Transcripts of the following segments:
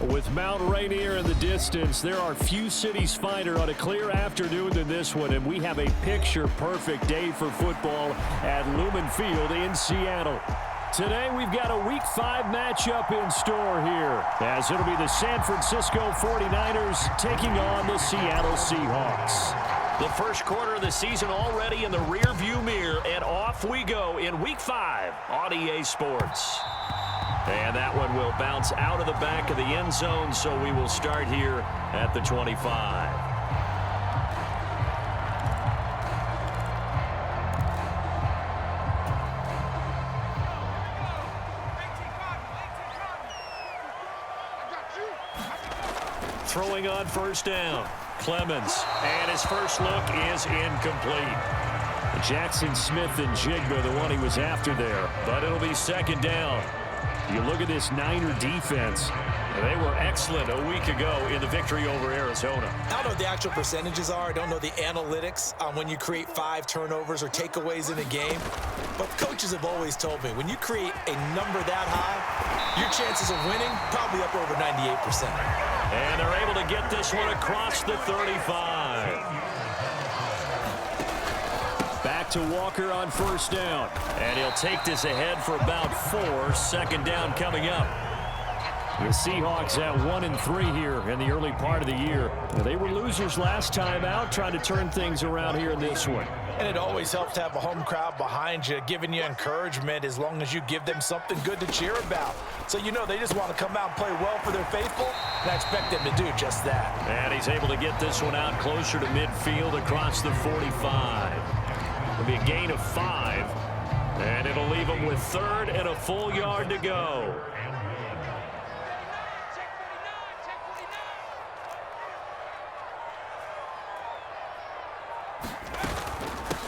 With Mount Rainier in the distance, there are few cities finer on a clear afternoon than this one, and we have a picture-perfect day for football at Lumen Field in Seattle. Today, we've got a Week 5 matchup in store here, as it'll be the San Francisco 49ers taking on the Seattle Seahawks. The first quarter of the season already in the rearview mirror, and off we go in Week 5 on EA Sports. And that one will bounce out of the back of the end zone, so we will start here at the 25. Throwing on first down, Clemens, and his first look is incomplete. Jackson Smith and Jigba, the one he was after there, but it'll be second down. You look at this Niner defense. They were excellent a week ago in the victory over Arizona. I don't know what the actual percentages are. I don't know the analytics on when you create 5 turnovers or takeaways in a game. But coaches have always told me, when you create a number that high, your chances of winning probably up over 98%. And they're able to get this one across the 35. Back to Walker on first down. And he'll take this ahead for about 4. Second down coming up. The Seahawks at 1-3 here in the early part of the year. They were losers last time out, trying to turn things around here in this one. And it always helps to have a home crowd behind you, giving you encouragement as long as you give them something good to cheer about. So you know they just want to come out and play well for their faithful, and I expect them to do just that. And he's able to get this one out closer to midfield across the 45. It'll be a gain of 5, and it'll leave him with 3rd and a full yard to go.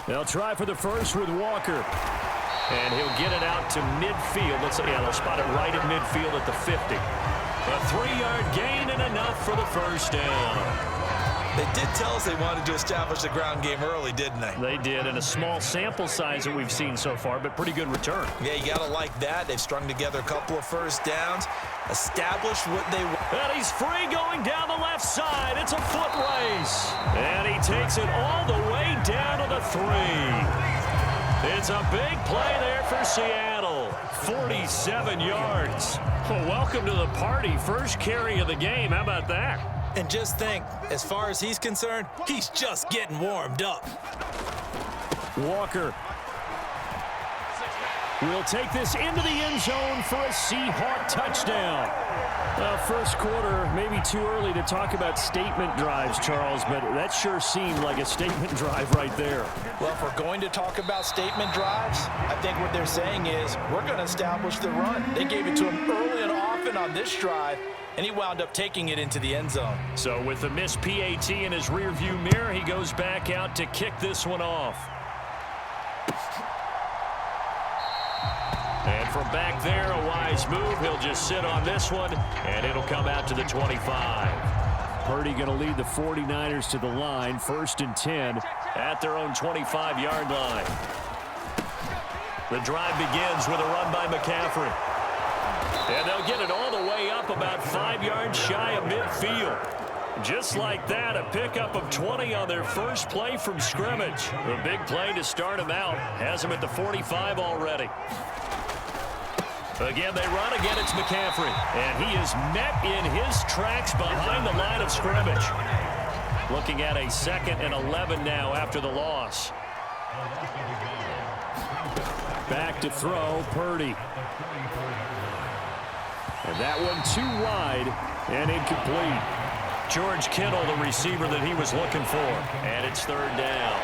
They'll try for the first with Walker. And he'll get it out to midfield. They'll spot it right at midfield at the 50. A 3-yard gain and enough for the first down. They did tell us they wanted to establish the ground game early, didn't they? They did, and a small sample size that we've seen so far, but pretty good return. Yeah, you got to like that. They've strung together a couple of first downs, established what they want. And he's free going down the left side. It's a foot race. And he takes it all the way down to the 3. It's a big play there for Seattle. 47 yards. Well, welcome to the party. First carry of the game. How about that? And just think, as far as he's concerned, he's just getting warmed up. Walker will take this into the end zone for a Seahawk touchdown. First quarter, maybe too early to talk about statement drives, Charles, but that sure seemed like a statement drive right there. Well, if we're going to talk about statement drives, I think what they're saying is we're going to establish the run. They gave it to him early and often on this drive, and he wound up taking it into the end zone. So with the missed PAT in his rearview mirror, he goes back out to kick this one off. And from back there, a wise move. He'll just sit on this one, and it'll come out to the 25. Purdy going to lead the 49ers to the line, 1st and 10. At their own 25-yard line. The drive begins with a run by McCaffrey. And they'll get it all the way up about 5 yards shy of midfield. Just like that, a pickup of 20 on their first play from scrimmage. A big play to start them out. Has them at the 45 already. Again, they run. Again, it's McCaffrey. And he is met in his tracks behind the line of scrimmage. Looking at a 2nd and 11 now after the loss. Back to throw, Purdy. And that one too wide and incomplete. George Kittle, the receiver that he was looking for. And it's 3rd down.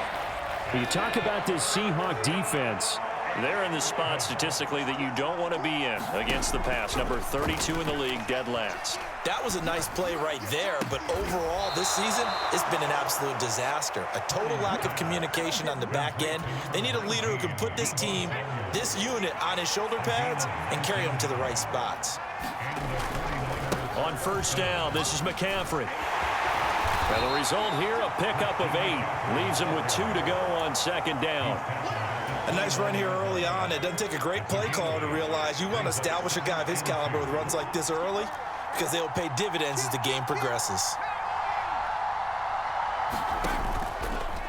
When you talk about this Seahawk defense, they're in the spot statistically that you don't want to be in against the pass. Number 32 in the league, dead last. That was a nice play right there, but overall this season, it's been an absolute disaster. A total lack of communication on the back end. They need a leader who can put this team, this unit, on his shoulder pads and carry them to the right spots. On first down, this is McCaffrey. And the result here, a pickup of 8. Leaves him with 2 to go on 2nd down. A nice run here early on. It doesn't take a great play caller to realize you want to establish a guy of his caliber with runs like this early. because they will pay dividends as the game progresses.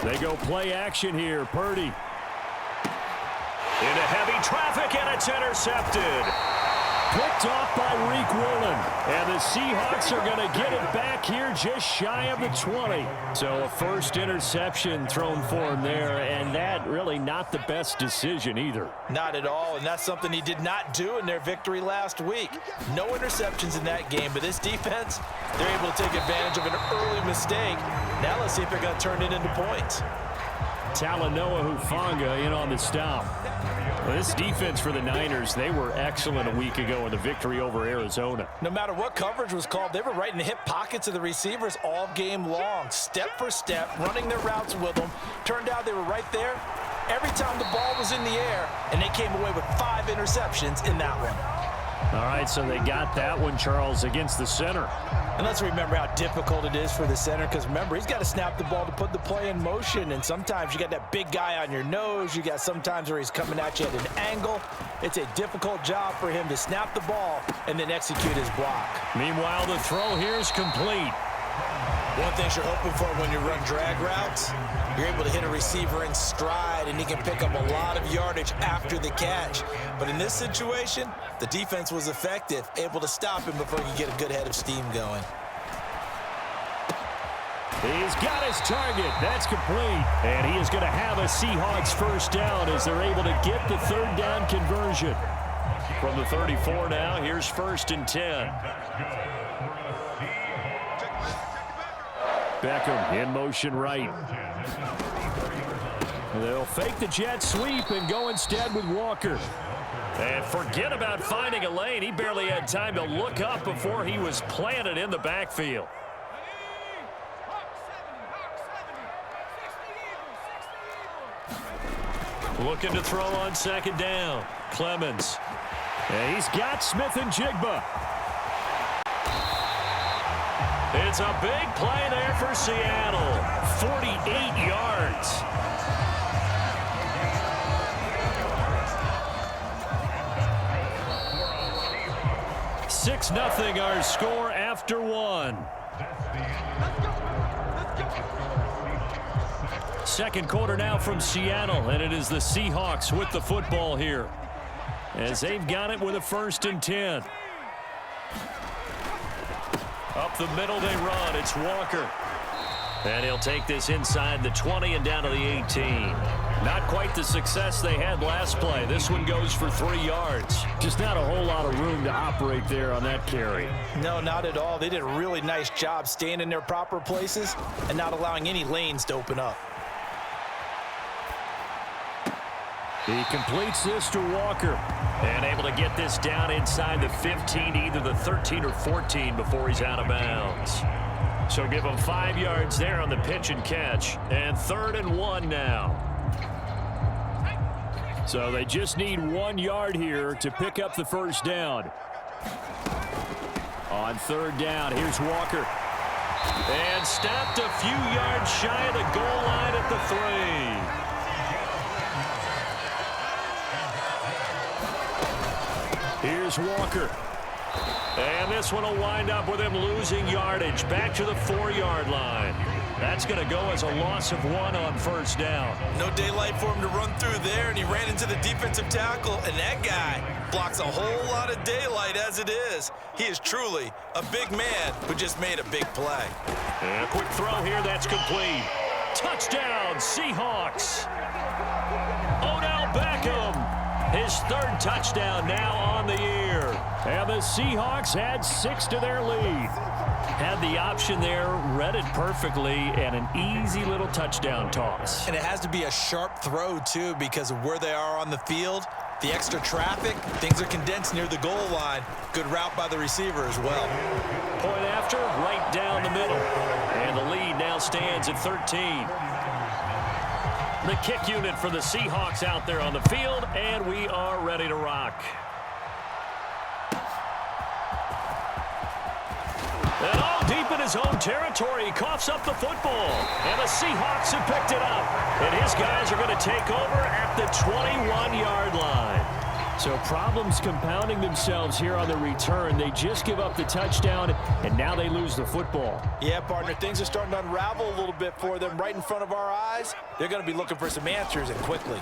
They go play action here. Purdy. Into heavy traffic, and it's intercepted. Picked off by Reek Woolen. And the Seahawks are going to get it back here just shy of the 20. So a first interception thrown for him there, and that really not the best decision either. Not at all, and that's something he did not do in their victory last week. No interceptions in that game, but this defense, they're able to take advantage of an early mistake. Now let's see if they're going to turn it into points. Talanoa Hufanga in on the stop. Well, this defense for the Niners, they were excellent a week ago in the victory over Arizona. No matter what coverage was called, they were right in the hip pockets of the receivers all game long, step for step, running their routes with them. Turned out they were right there every time the ball was in the air, and they came away with 5 interceptions in that one. All right, so they got that one, Charles, against the center. And let's remember how difficult it is for the center, because remember, he's got to snap the ball to put the play in motion, and sometimes you got that big guy on your nose. You got sometimes where he's coming at you at an angle. It's a difficult job for him to snap the ball and then execute his block. Meanwhile, the throw here is complete. One thing you're hoping for when you run drag routes, you're able to hit a receiver in stride, and he can pick up a lot of yardage after the catch. But in this situation, the defense was effective, able to stop him before he could get a good head of steam going. He's got his target. That's complete. And he is going to have a Seahawks first down as they're able to get the third down conversion. From the 34 now, here's 1st and 10. Beckham in motion right. They'll fake the jet sweep and go instead with Walker. And forget about finding a lane. He barely had time to look up before he was planted in the backfield. Looking to throw on 2nd down. Clemens. And he's got Smith and Jigba. It's a big play there for Seattle. 48 yards. (6-0) our score after 1. Second quarter now from Seattle, and it is the Seahawks with the football here as they've got it with a 1st and 10. Up the middle they run. It's Walker. And he'll take this inside the 20 and down to the 18. Not quite the success they had last play. This one goes for 3 yards. Just not a whole lot of room to operate there on that carry. No, not at all. They did a really nice job staying in their proper places and not allowing any lanes to open up. He completes this to Walker. And able to get this down inside the 15, either the 13 or 14 before he's out of bounds. So give him 5 yards there on the pitch and catch. And 3rd and 1 now. So they just need 1 yard here to pick up the first down. On 3rd down, here's Walker. And stopped a few yards shy of the goal line at the 3. Here's Walker. And this one will wind up with him losing yardage back to the 4-yard line. That's going to go as a loss of 1 on 1st down. No daylight for him to run through there, and he ran into the defensive tackle, and that guy blocks a whole lot of daylight as it is. He is truly a big man who just made a big play. And a quick throw here, that's complete. Touchdown, Seahawks. Odell Beckham. His 3rd touchdown now on the year. And the Seahawks had 6 to their lead. Had the option there, read it perfectly, and an easy little touchdown toss. And it has to be a sharp throw, too, because of where they are on the field. The extra traffic, things are condensed near the goal line. Good route by the receiver as well. Point after, right down the middle. And the lead now stands at 13. The kick unit for the Seahawks out there on the field, and we are ready to rock. And all deep in his own territory, he coughs up the football. And the Seahawks have picked it up. And his guys are going to take over at the 21-yard line. So problems compounding themselves here on the return. They just give up the touchdown, and now they lose the football. Yeah, partner, things are starting to unravel a little bit for them right in front of our eyes. They're going to be looking for some answers, and quickly.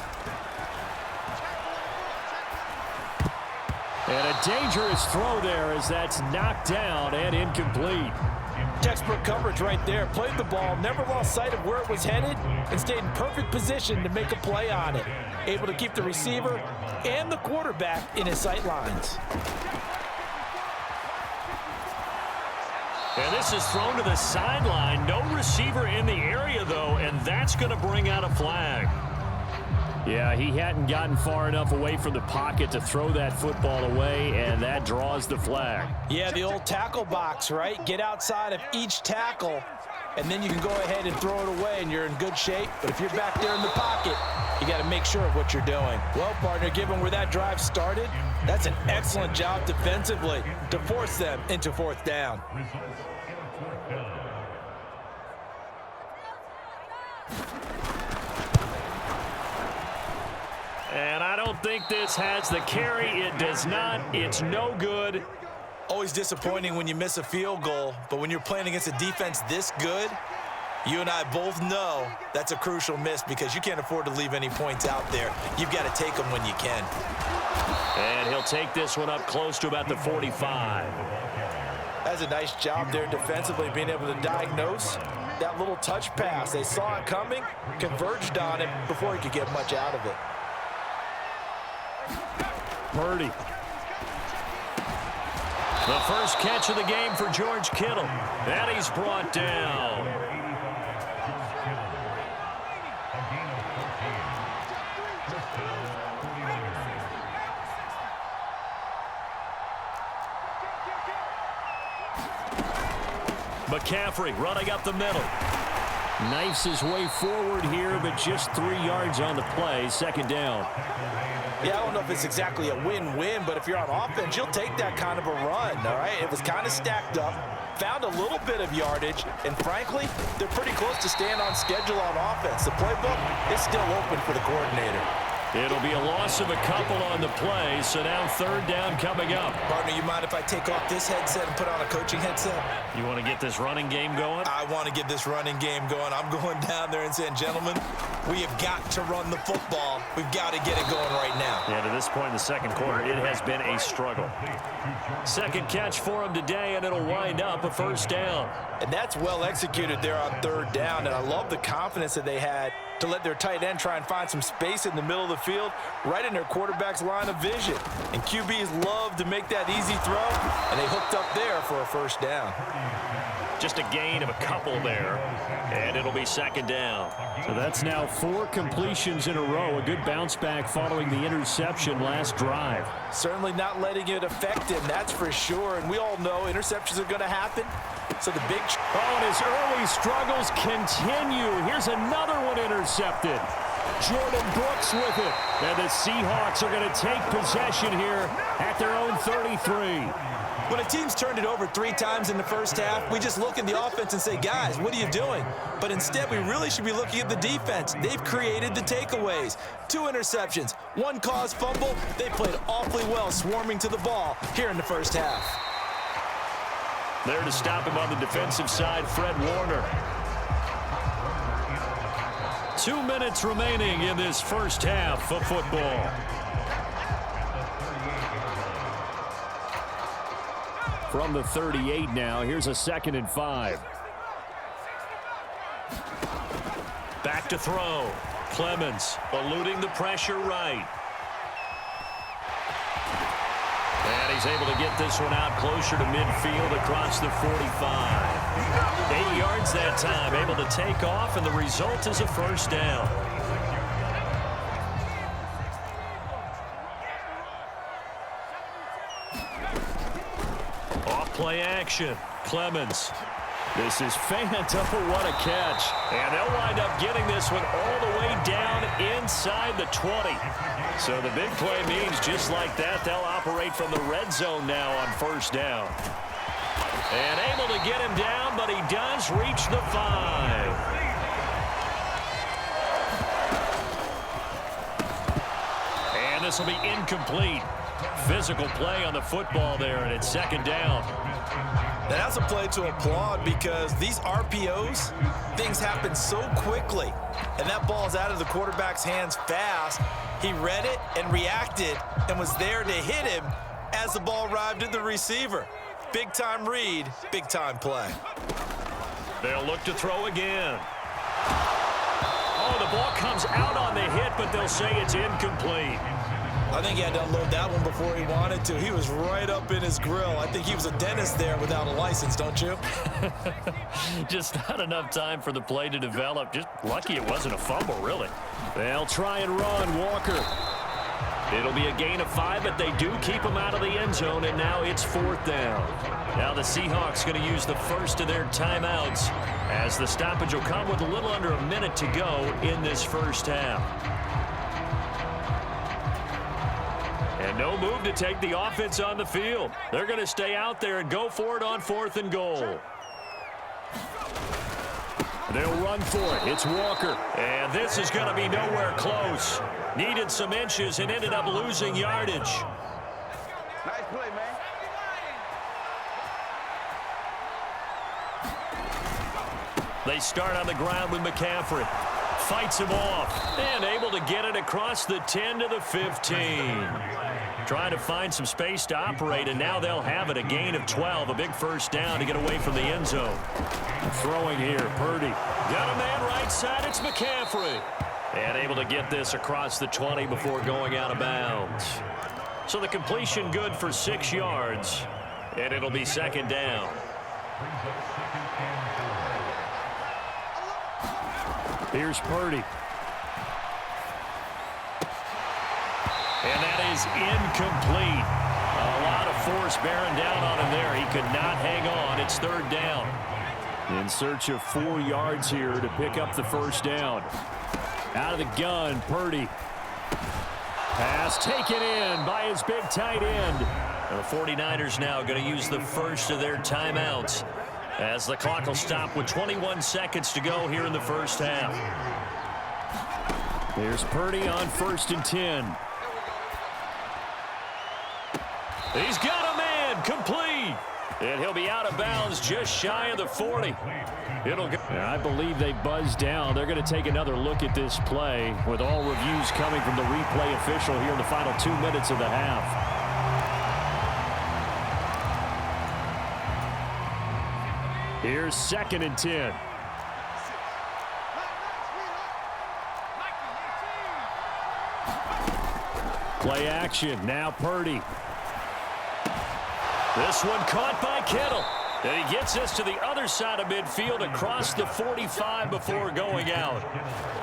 And a dangerous throw there as that's knocked down and incomplete. Textbook coverage right there. Played the ball, never lost sight of where it was headed, and stayed in perfect position to make a play on it. Able to keep the receiver and the quarterback in his sight lines. And this is thrown to the sideline. No receiver in the area, though, and that's going to bring out a flag. Yeah, he hadn't gotten far enough away from the pocket to throw that football away, and that draws the flag. Yeah, the old tackle box, right? Get outside of each tackle, and then you can go ahead and throw it away, and you're in good shape. But if you're back there in the pocket, you got to make sure of what you're doing. Well, partner, given where that drive started, that's an excellent job defensively to force them into fourth down. And I don't think this has the carry. It does not. It's no good. Always disappointing when you miss a field goal, but when you're playing against a defense this good, you and I both know that's a crucial miss because you can't afford to leave any points out there. You've got to take them when you can. And he'll take this one up close to about the 45. That's a nice job there defensively, being able to diagnose that little touch pass. They saw it coming, converged on it before he could get much out of it. Purdy. The first catch of the game for George Kittle. And he's brought down. McCaffrey running up the middle. Knifes his way forward here, but just 3 yards on the play. Second down. Yeah, I don't know if it's exactly a win-win, but if you're on offense, you'll take that kind of a run, all right? It was kind of stacked up, found a little bit of yardage, and frankly, they're pretty close to staying on schedule on offense. The playbook is still open for the coordinator. It'll be a loss of a couple on the play, so now third down coming up. Partner, you mind if I take off this headset and put on a coaching headset? You want to get this running game going? I want to get this running game going. I'm going down there and saying, gentlemen, we have got to run the football. We've got to get it going right now. Yeah, to this point in the second quarter, it has been a struggle. Second catch for him today, and it'll wind up a first down. And that's well executed there on third down, and I love the confidence that they had to let their tight end try and find some space in the middle of the field, right in their quarterback's line of vision. And QBs love to make that easy throw, and they hooked up there for a first down. Just a gain of a couple there, and it'll be second down. So that's now 4 completions in a row. A good bounce back following the interception last drive. Certainly not letting it affect him, that's for sure. And we all know interceptions are going to happen. So the big... Oh, and his early struggles continue. Here's another one intercepted. Jordan Brooks with it. And the Seahawks are going to take possession here at their own 33. When a team's turned it over 3 times in the first half, we just look at the offense and say, guys, what are you doing? But instead, we really should be looking at the defense. They've created the takeaways. 2 interceptions, 1 caused fumble. They played awfully well swarming to the ball here in the first half. There to stop him on the defensive side, Fred Warner. 2 minutes remaining in this first half of football. From the 38 now, here's a 2nd and 5. Back to throw. Clemens eluding the pressure right. And he's able to get this one out closer to midfield across the 45. 8 yards that time, able to take off, and the result is a first down. Off-play action. Clemens. This is Fanta. What a catch. And they'll wind up getting this one all the way down inside the 20. So the big play means just like that, they'll operate from the red zone now on first down. And able to get him down, but he does reach the 5. And the this will be incomplete. Physical play on the football there, and it's second down. Now that's a play to applaud because these RPOs, things happen so quickly. And that ball's out of the quarterback's hands fast. He read it and reacted and was there to hit him as the ball arrived at the receiver. Big-time read, big-time play. They'll look to throw again. Oh, the ball comes out on the hit, but they'll say it's incomplete. I think he had to unload that one before he wanted to. He was right up in his grill. I think he was a dentist there without a license, don't you? Just not enough time for the play to develop. Just lucky it wasn't a fumble, really. They'll try and run. Walker. It'll be a gain of 5, but they do keep him out of the end zone, and now it's fourth down. Now the Seahawks going to use the first of their timeouts as the stoppage will come with a little under a minute to go in this first half. And no move to take the offense on the field. They're going to stay out there and go for it on 4th and goal. They'll run for it. It's Walker. And this is going to be nowhere close. Needed some inches and ended up losing yardage. Nice play, man. They start on the ground with McCaffrey. Fights him off and able to get it across the 10 to the 15. Trying to find some space to operate, and now they'll have it. A gain of 12, a big first down to get away from the end zone. Throwing here, Purdy. Got a man right side, it's McCaffrey. And able to get this across the 20 before going out of bounds. So the completion good for 6 yards, and it'll be second down. Here's Purdy. And that is incomplete. A lot of force bearing down on him there. He could not hang on. It's third down. In search of 4 yards here to pick up the first down. Out of the gun, Purdy. Pass taken in by his big tight end. The 49ers now going to use the first of their timeouts as the clock will stop with 21 seconds to go here in the first half. There's Purdy on 1st and 10. He's got a man, complete. And he'll be out of bounds just shy of the 40. It'll go. I believe they buzzed down. They're going to take another look at this play with all reviews coming from the replay official here in the final 2 minutes of the half. Here's 2nd and 10. Play action. Now Purdy. This one caught by Kittle. And he gets us to the other side of midfield across the 45 before going out.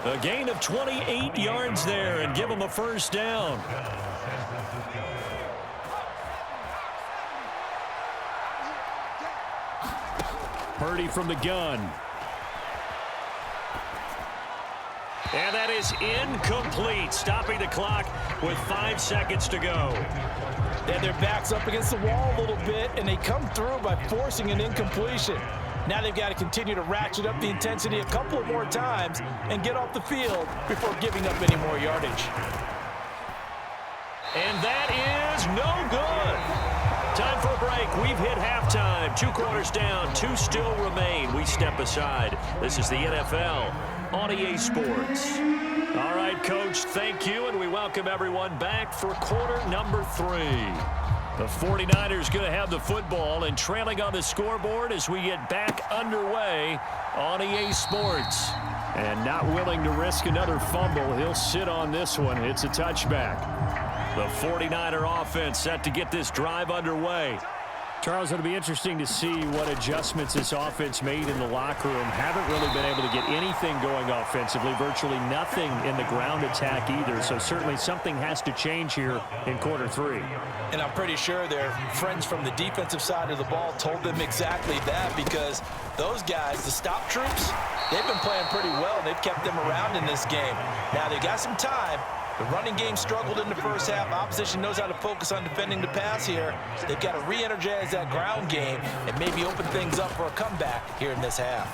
A gain of 28 yards there and give him a first down. Purdy from the gun. And that is incomplete, stopping the clock with 5 seconds to go. And their back's up against the wall a little bit, and they come through by forcing an incompletion. Now they've got to continue to ratchet up the intensity a couple of more times and get off the field before giving up any more yardage. And that is no good. Time for a break. We've hit halftime. 2 quarters down. 2 still remain. We step aside. This is the NFL on EA Sports. All right, Coach, thank you, and we welcome everyone back for quarter number 3. The 49ers going to have the football and trailing on the scoreboard as we get back underway on EA Sports. And not willing to risk another fumble. He'll sit on this one. It's a touchback. The 49er offense set to get this drive underway. Charles, it'll be interesting to see what adjustments this offense made in the locker room. Haven't really been able to get anything going offensively, virtually nothing in the ground attack either. So certainly something has to change here in quarter 3. And I'm pretty sure their friends from the defensive side of the ball told them exactly that, because those guys, the stop troops, they've been playing pretty well, and they've kept them around in this game. Now they got some time. The running game struggled in the first half. Opposition knows how to focus on defending the pass here. They've got to re-energize that ground game and maybe open things up for a comeback here in this half.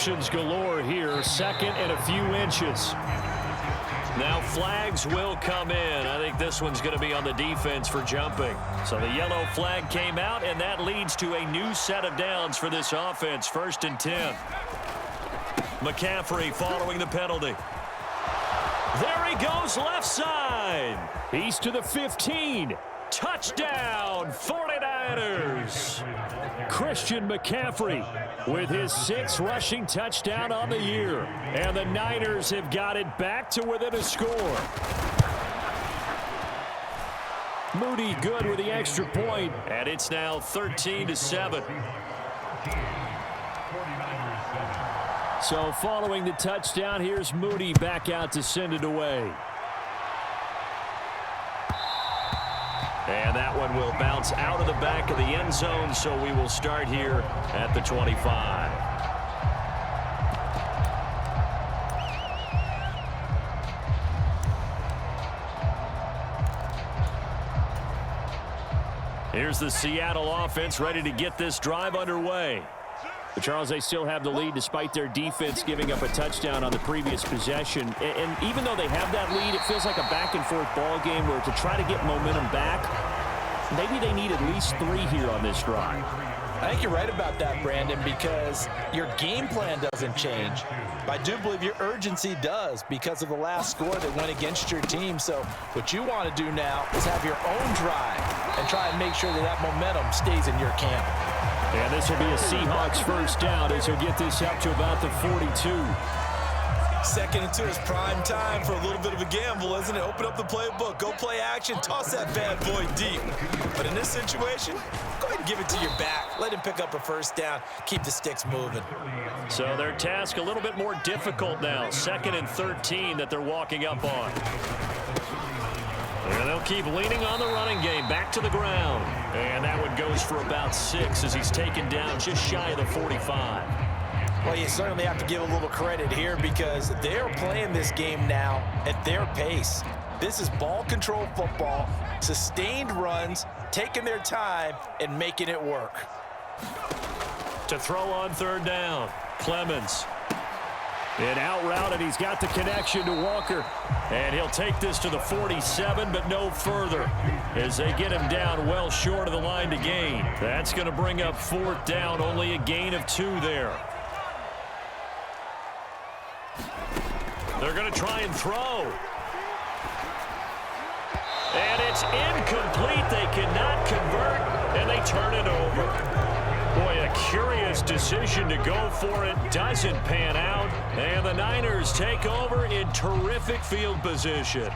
options galore here. Second and a few inches. Now flags will come in. I think this one's going to be on the defense for jumping. So the yellow flag came out, and that leads to a new set of downs for this offense. 1st and 10. McCaffrey following the penalty. There he goes, left side. He's to the 15. Touchdown, 49ers. Christian McCaffrey with his 6th rushing touchdown on the year. And the Niners have got it back to within a score. Moody good with the extra point. And it's now 13-7. So following the touchdown, here's Moody back out to send it away. And that one will bounce out of the back of the end zone, so we will start here at the 25. Here's the Seattle offense ready to get this drive underway. But Charles, they still have the lead despite their defense giving up a touchdown on the previous possession. And even though they have that lead, it feels like a back-and-forth ball game where to try to get momentum back, maybe they need at least 3 here on this drive. I think you're right about that, Brandon, because your game plan doesn't change. But I do believe your urgency does because of the last score that went against your team. So what you want to do now is have your own drive and try and make sure that that momentum stays in your camp. And this will be a Seahawks first down as he'll get this up to about the 42. 2nd and 2 is prime time for a little bit of a gamble, isn't it? Open up the playbook, go play action, toss that bad boy deep. But in this situation, go ahead and give it to your back. Let him pick up a first down. Keep the sticks moving. So their task a little bit more difficult now. 2nd and 13 that they're walking up on. And they'll keep leaning on the running game. Back to the ground. And that one goes for about 6 as he's taken down just shy of the 45. Well, you certainly have to give a little credit here because they're playing this game now at their pace. This is ball control football, sustained runs, taking their time and making it work. To throw on 3rd down, Clemens. An out route, and he's got the connection to Walker. And he'll take this to the 47, but no further as they get him down well short of the line to gain. That's going to bring up 4th down, only a gain of 2 there. They're going to try and throw. And it's incomplete. They cannot convert, and they turn it over. Boy, a curious decision to go for it. Doesn't pan out. And the Niners take over in terrific field position.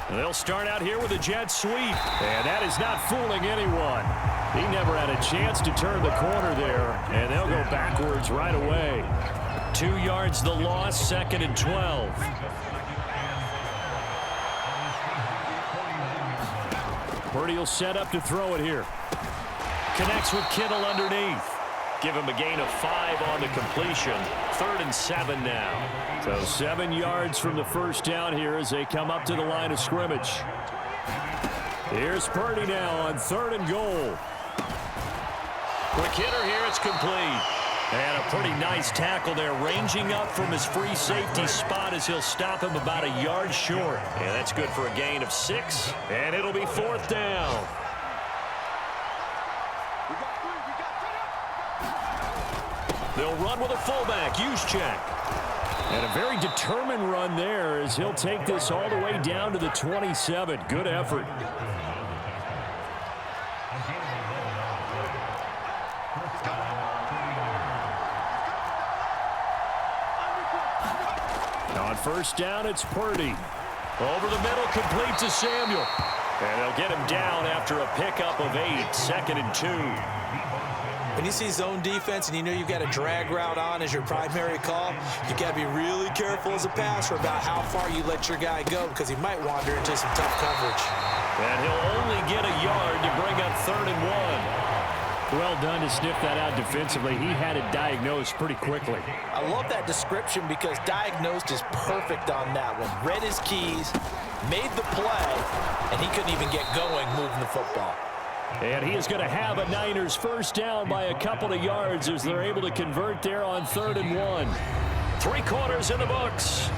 They'll start out here with a jet sweep. And that is not fooling anyone. He never had a chance to turn the corner there. And they'll go backwards right away. 2 yards the loss, 2nd and 12. Purdy will set up to throw it here. Connects with Kittle underneath. Give him a gain of 5 on the completion. 3rd and 7 now. So 7 yards from the first down here as they come up to the line of scrimmage. Here's Purdy now on 3rd and goal. Quick hitter here, it's complete. And a pretty nice tackle there, ranging up from his free safety spot as he'll stop him about a yard short. And that's good for a gain of 6. And it'll be 4th down. They'll run with a fullback, Juszczyk. And a very determined run there as he'll take this all the way down to the 27. Good effort. On first down, it's Purdy. Over the middle, complete to Samuel. And they'll get him down after a pickup of 8, 2nd and 2. When you see zone defense and you know you've got a drag route on as your primary call, you got to be really careful as a passer about how far you let your guy go because he might wander into some tough coverage. And he'll only get a yard to bring up 3rd and 1. Well done to sniff that out defensively. He had it diagnosed pretty quickly. I love that description because diagnosed is perfect on that one. Read his keys, made the play, and he couldn't even get going moving the football. And he is going to have a Niners first down by a couple of yards as they're able to convert there on 3rd and 1. 3 quarters in the books.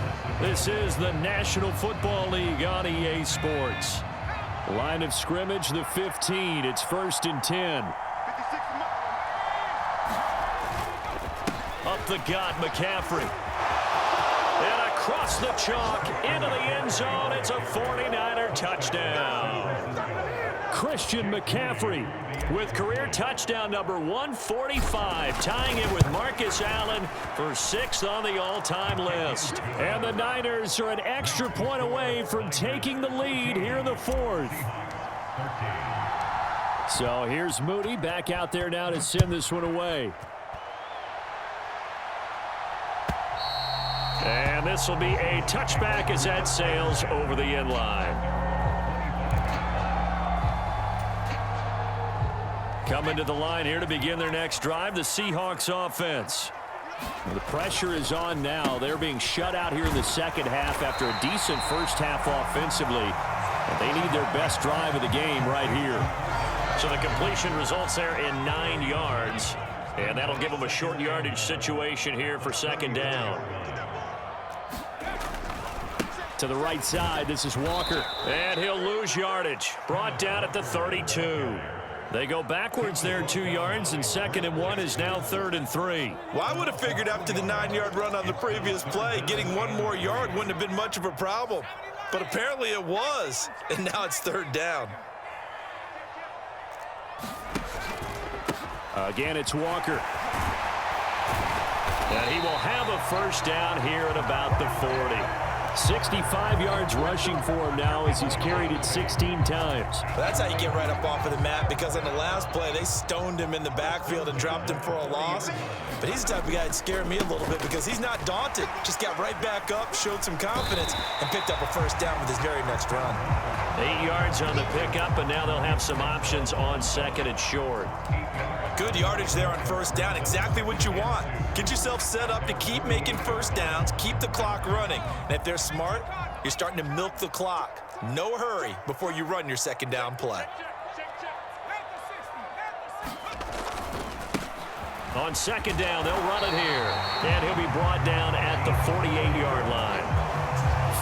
This is the National Football League on EA Sports. Line of scrimmage, the 15. It's 1st and 10. Up the gut, McCaffrey. And across the chalk, into the end zone. It's a 49er touchdown. Christian McCaffrey with career touchdown number 145, tying it with Marcus Allen for 6th on the all-time list. And the Niners are an extra point away from taking the lead here in the 4th. So here's Moody back out there now to send this one away. And this will be a touchback as that sails over the end line. Coming to the line here to begin their next drive, the Seahawks offense. The pressure is on now. They're being shut out here in the second half after a decent first half offensively. And they need their best drive of the game right here. So the completion results there in 9 yards. And that'll give them a short yardage situation here for 2nd down. To the right side, this is Walker. And he'll lose yardage. Brought down at the 32. They go backwards there 2 yards, and 2nd and 1 is now 3rd and 3. Well, I would have figured after the 9-yard run on the previous play, getting 1 more yard wouldn't have been much of a problem. But apparently it was, and now it's 3rd down. Again, it's Walker. And he will have a first down here at about the 40. 65 yards rushing for him now as he's carried it 16 times. That's how you get right up off of the mat, because on the last play, they stoned him in the backfield and dropped him for a loss. But he's the type of guy that scared me a little bit because he's not daunted. Just got right back up, showed some confidence, and picked up a first down with his very next run. 8 yards on the pickup, and now they'll have some options on 2nd and short. Good yardage there on first down. Exactly what you want. Get yourself set up to keep making first downs, keep the clock running. And if they're smart, you're starting to milk the clock. No hurry before you run your 2nd down play. On 2nd down, they'll run it here. And he'll be brought down at the 48-yard line.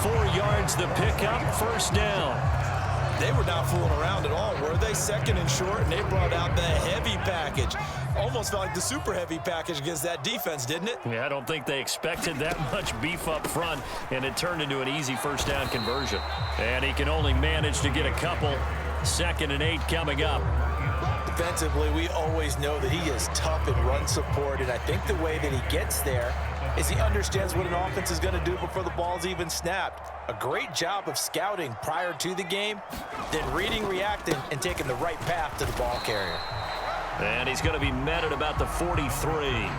4 yards the pickup, first down. They were not fooling around at all, were they? 2nd and short, and they brought out the heavy package. Almost felt like the super heavy package against that defense, didn't it? Yeah, I don't think they expected that much beef up front, and it turned into an easy first down conversion. And he can only manage to get a couple. 2nd and 8 coming up. Defensively, we always know that he is tough in run support, and I think the way that he gets there is he understands what an offense is going to do before the ball's even snapped. A great job of scouting prior to the game, then reading, reacting, and taking the right path to the ball carrier. And he's going to be met at about the 43.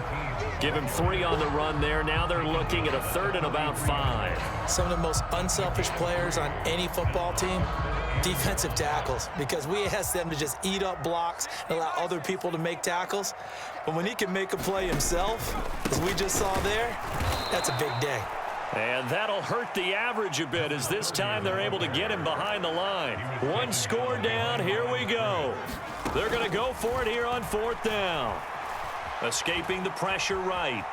Give him 3 on the run there. Now they're looking at a 3rd and about 5. Some of the most unselfish players on any football team, defensive tackles, because we ask them to just eat up blocks and allow other people to make tackles. But when he can make a play himself, as we just saw there, that's a big day. And that'll hurt the average a bit as this time they're able to get him behind the line. 1 score down, here we go. They're going to go for it here on 4th down. Escaping the pressure right.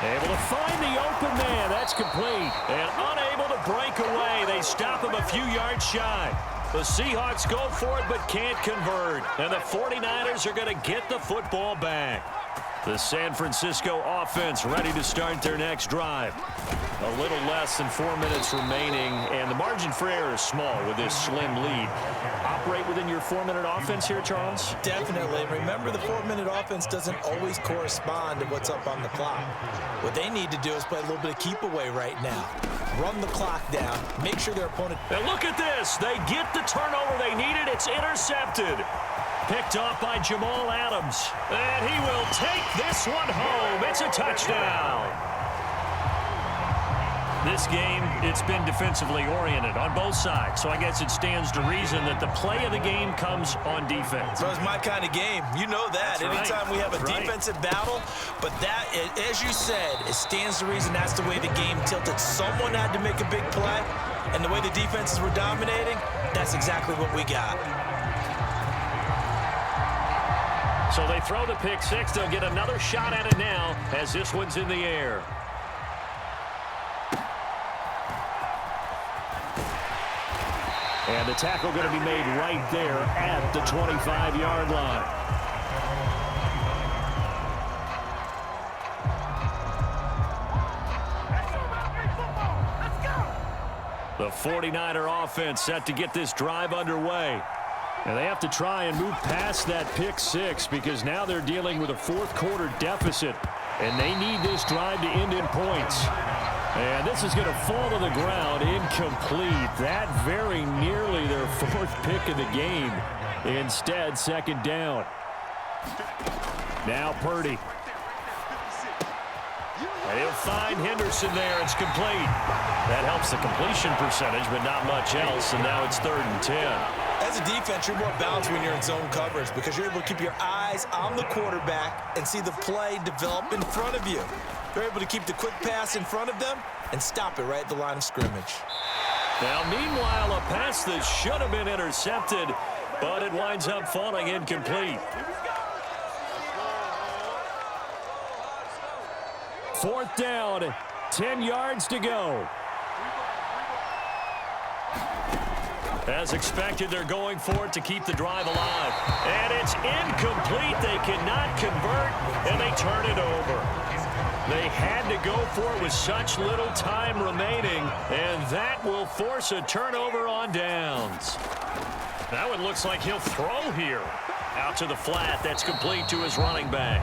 Able to find the open man. That's complete. And unable to break away. They stop him a few yards shy. The Seahawks go for it but can't convert. And the 49ers are going to get the football back. The San Francisco offense ready to start their next drive. A little less than 4 minutes remaining, and the margin for error is small with this slim lead. Operate within your 4-minute offense here, Charles? Definitely. Remember, the 4-minute offense doesn't always correspond to what's up on the clock. What they need to do is play a little bit of keep away right now. Run the clock down. Make sure their opponent... And look at this. They get the turnover they needed. It's intercepted. Picked off by Jamal Adams. And he will take this one home. It's a touchdown. This game, it's been defensively oriented on both sides, so I guess it stands to reason that the play of the game comes on defense. So it's my kind of game. You know that. That's Anytime right. we have a defensive battle, but that, as you said, it stands to reason that's the way the game tilted. Someone had to make a big play, and the way the defenses were dominating, that's exactly what we got. So they throw the pick six. They'll get another shot at it now as this one's in the air. And the tackle going to be made right there at the 25-yard line. The 49er offense set to get this drive underway. And they have to try and move past that pick six because now they're dealing with a fourth-quarter deficit. And they need this drive to end in points. And this is going to fall to the ground incomplete. That very nearly their fourth pick of the game. Instead, second down. Now Purdy. And he'll find Henderson there. It's complete. That helps the completion percentage, but not much else. And now it's 3rd and 10. As a defense, you're more balanced when you're in zone coverage because you're able to keep your eyes on the quarterback and see the play develop in front of you. You're able to keep the quick pass in front of them and stop it right at the line of scrimmage. Now, meanwhile, a pass that should have been intercepted, but it winds up falling incomplete. 4th down, 10 yards to go. As expected, they're going for it to keep the drive alive. And it's incomplete. They cannot convert, and they turn it over. They had to go for it with such little time remaining, and that will force a turnover on downs. That one looks like he'll throw here. Out to the flat. That's complete to his running back.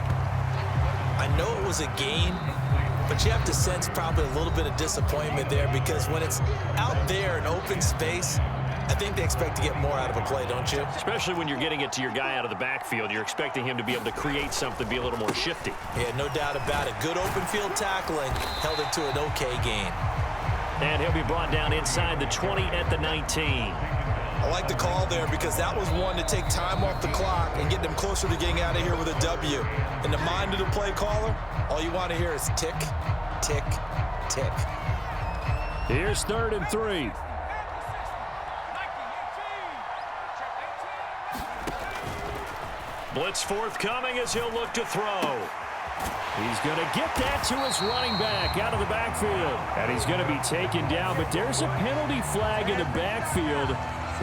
I know it was a gain, but you have to sense probably a little bit of disappointment there because when it's out there in open space, I think they expect to get more out of a play, don't you? Especially when you're getting it to your guy out of the backfield. You're expecting him to be able to create something, be a little more shifty. Yeah, no doubt about it. Good open field tackling held it to an okay gain. And he'll be brought down inside the 20 at the 19. I like the call there because that was one to take time off the clock and get them closer to getting out of here with a W. In the mind of the play caller, all you want to hear is tick, tick, tick. Here's 3rd and 3. Blitz forthcoming as he'll look to throw. He's going to get that to his running back out of the backfield. And he's going to be taken down, but there's a penalty flag in the backfield.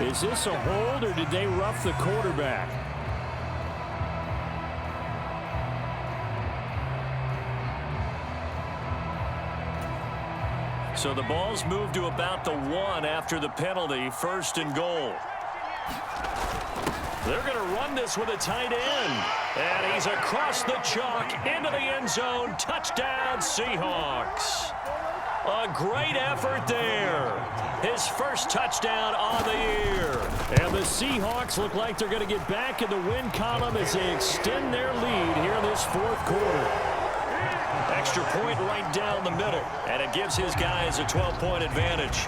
Is this a hold or did they rough the quarterback? So the ball's moved to about the 1 after the penalty. 1st and goal. They're going to run this with a tight end. And he's across the chalk into the end zone. Touchdown, Seahawks. A great effort there. His first touchdown on the year. And the Seahawks look like they're going to get back in the win column as they extend their lead here in this 4th quarter. Extra point right down the middle. And it gives his guys a 12-point advantage.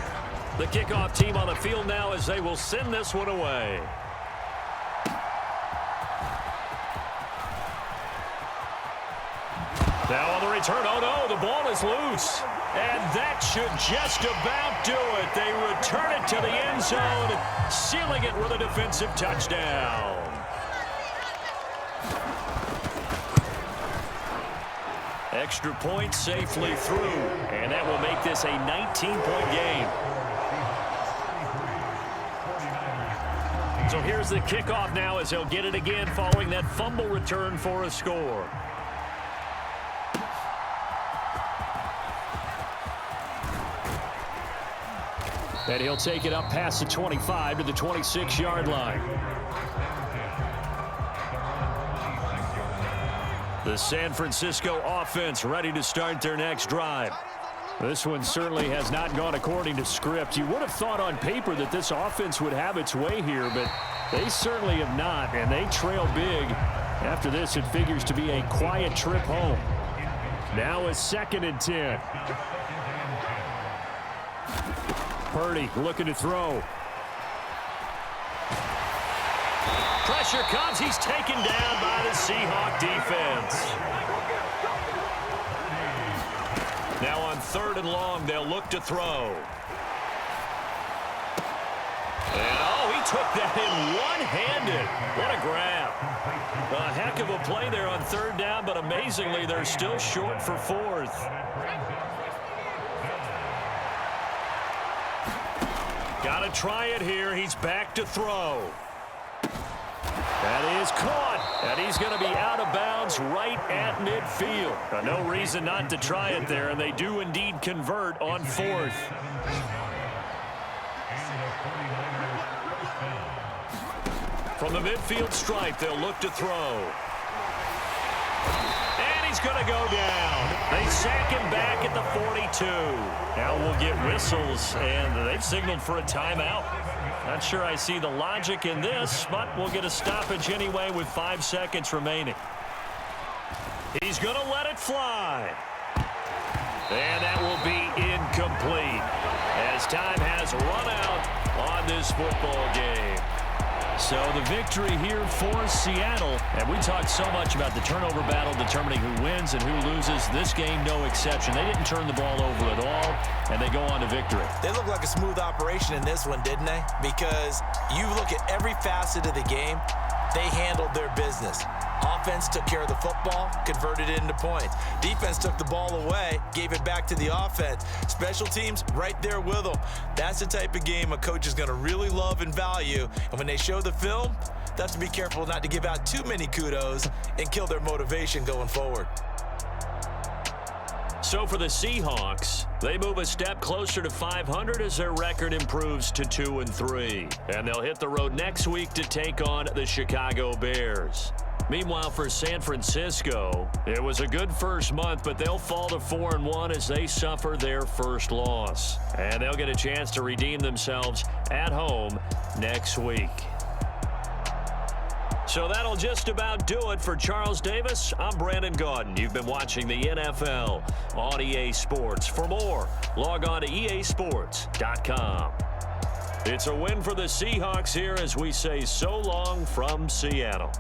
The kickoff team on the field now as they will send this one away. Now on the return, oh no, the ball is loose. And that should just about do it. They return it to the end zone, sealing it with a defensive touchdown. Extra point safely through, and that will make this a 19-point game. So here's the kickoff now as they'll get it again following that fumble return for a score. And he'll take it up past the 25 to the 26-yard line. The San Francisco offense ready to start their next drive. This one certainly has not gone according to script. You would have thought on paper that this offense would have its way here, but they certainly have not, and they trail big. After this, it figures to be a quiet trip home. Now a 2nd and 10. Purdy looking to throw. Pressure comes. He's taken down by the Seahawk defense. Now on 3rd and long, they'll look to throw. And, oh, he took that in one-handed. What a grab. A heck of a play there on 3rd down, but amazingly, they're still short for 4th. Got to try it here. He's back to throw. That is caught, and he's going to be out of bounds right at midfield. No reason not to try it there, and they do indeed convert on 4th. From the midfield stripe, they'll look to throw. And he's going to go down. They sack him back at the 42. Now we'll get whistles, and they've signaled for a timeout. Not sure I see the logic in this, but we'll get a stoppage anyway with 5 seconds remaining. He's going to let it fly. And that will be incomplete as time has run out on this football game. So the victory here for Seattle. And we talked so much about the turnover battle determining who wins and who loses. This game, no exception. They didn't turn the ball over at all, and they go on to victory. They look like a smooth operation in this one, didn't they? Because you look at every facet of the game, they handled their business. Offense took care of the football, converted it into points. Defense took the ball away, gave it back to the offense. Special teams right there with them. That's the type of game a coach is going to really love and value. And when they show the film, they have to be careful not to give out too many kudos and kill their motivation going forward. So for the Seahawks, they move a step closer to 500 as their record improves to 2-3. And they'll hit the road next week to take on the Chicago Bears. Meanwhile, for San Francisco, it was a good first month, but they'll fall to 4-1 as they suffer their first loss. And they'll get a chance to redeem themselves at home next week. So that'll just about do it for Charles Davis. I'm Brandon Gaudin. You've been watching the NFL on EA Sports. For more, log on to easports.com. It's a win for the Seahawks here as we say so long from Seattle.